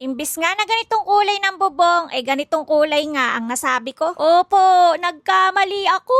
Imbis nga na ganitong kulay ng bubong, ganitong kulay nga ang nasabi ko. Opo, nagkamali ako.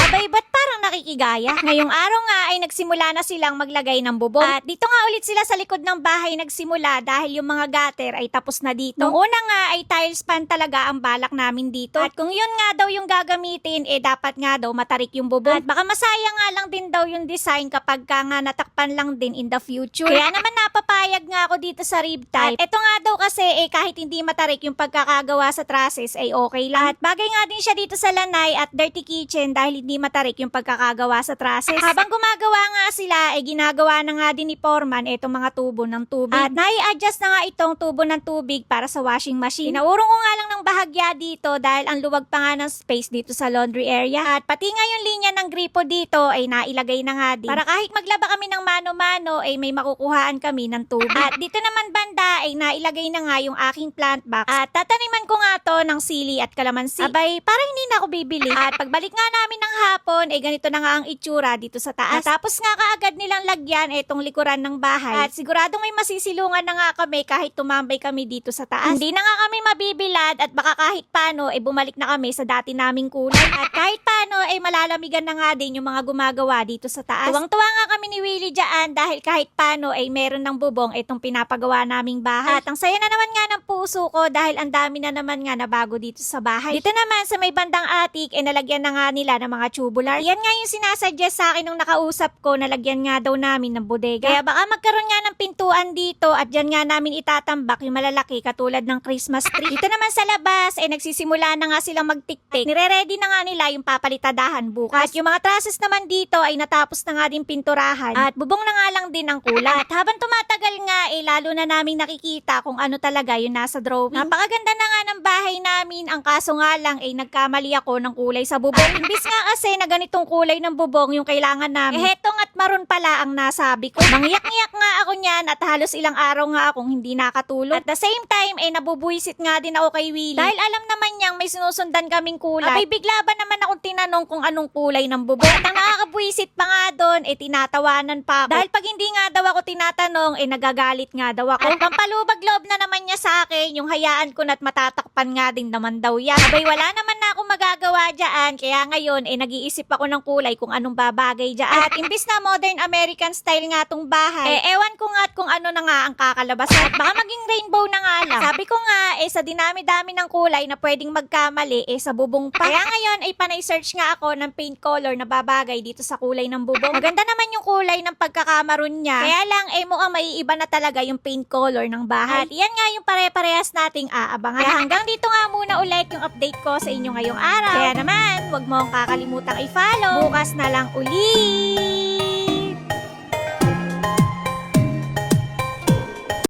Abay, ba't parang nakikigaya? Ngayong araw nga ay nagsimula na silang maglagay ng bubong. At dito nga ulit sila sa likod ng bahay nagsimula dahil yung mga gutter ay tapos na dito. Nung una nga ay tiles pan talaga ang balak namin dito. At kung yun nga daw yung gagamitin, dapat nga daw matarik yung bubong. At baka masayang nga lang din daw yung design kapag ka nga natakpan lang din in the future. Kaya naman napapayag nga ako dito sa rib type. Ito nga daw kasi kahit hindi matarik yung pagkakagawa sa trusses ay okay lang. At bagay nga din siya dito sa lanay at dirty kitchen dahil hindi matarik yung pagkakagawa sa trusses. Habang gumagawa nga sila ginagawa na nga din ni Foreman itong mga tubo ng tubig. At nai-adjust na nga itong tubo ng tubig para sa washing machine. Inaurong ko nga lang ng bahagya dito dahil ang luwag pa nga ng space dito sa laundry area. At pati nga yung linya ng gripo dito ay nailagay na nga din. Para kahit maglaba kami ng mano-mano may makukuhaan kami ng tubig. At dito naman banda ay nailagay na nga yung aking plant box. At tataniman ko nga to ng sili at kalamansi. Abay, parang hindi na ako bibili. At pagbalik nga namin ng hapon, ganito na nga ang itsura dito sa taas. At tapos nga kaagad nilang lagyan itong likuran ng bahay. At siguradong may masisilungan na nga kami kahit tumambay kami dito sa taas. Hindi na nga kami mabibilad at baka kahit paano bumalik na kami sa dati naming kulay. At kahit paano malalamigan na nga din yung mga gumagawa dito sa taas. Tuwang-tuwa nga kami ni Willie dyan dahil kahit paano meron ng bubong itong pinapagawa naming bahay. At ang saya na naman nga ng puso ko dahil ang dami na naman nga na bago dito sa bahay. Dito naman sa may bandang attic nalagyan na nga nila ng mga tubular. Yan nga yung sinasuggest sa akin nung nakausap ko, nalagyan nga daw namin ng bodega. Kaya baka magkaroon nga ng pintuan dito at dyan nga namin itatambak yung malalaki katulad ng Christmas tree. Dito naman sa labas nagsisimula na nga silang magtiktik. Nire-ready na nga nila yung papalitadahan bukas. At yung mga trusses naman dito ay natapos na nga din pinturahan at bubong na nga lang din ang kulay. At habang tumatagal nga lalo na naming nakikita kung ano talaga yung nasa drawing. Napakaganda na nga ng bahay namin. Ang kaso nga lang nagkamali ako ng kulay sa bubong. Imbis nga kasi na ganitong kulay ng bubong yung kailangan namin. Hetong at maroon pala ang nasabi ko. Mangyak-ngyak nga ako niyan at halos ilang araw nga akong hindi nakatulog. At the same time nabubuisit nga din ako kay Willie. Dahil alam naman niyang may sinusundan kaming kulay. Abay bigla ba naman akong tinanong kung anong kulay ng bubong. At ang nakakabuisit pa nga doon tinatawanan pa ako. Dahil pag hindi nga daw ako tinatanong nagagalit nga daw ako. At pampalubag loob na naman niya sa akin yung hayaan ko na't matatakpan nga din naman daw yan. Abay wala naman na akong magagawa dyan. Kaya ngayon nag-iisip ako ng kulay kung anong babagay dyan. At imbis na modern American style nga tong bahay, ewan ko nga kung ano na nga ang kakalabasan. At baka maging rainbow na nga lang. Sabi ko nga sa dinami-dami ng kulay na pwedeng magkamali sa bubong pa. Kaya ngayon panay-search nga ako ng paint color na babagay dito sa kulay ng bubong. Maganda naman yung kulay ng pagkakamaroon niya. Kaya lang mukhang maiiba na talaga yung paint color ng bahay. At yan nga yung pare-parehas nating aabangan. Kaya hanggang dito nga muna ulit yung update ko sa inyo ngayong araw. Kaya naman, huwag mo akong kakalimutang i-follow. Bukas na lang uli!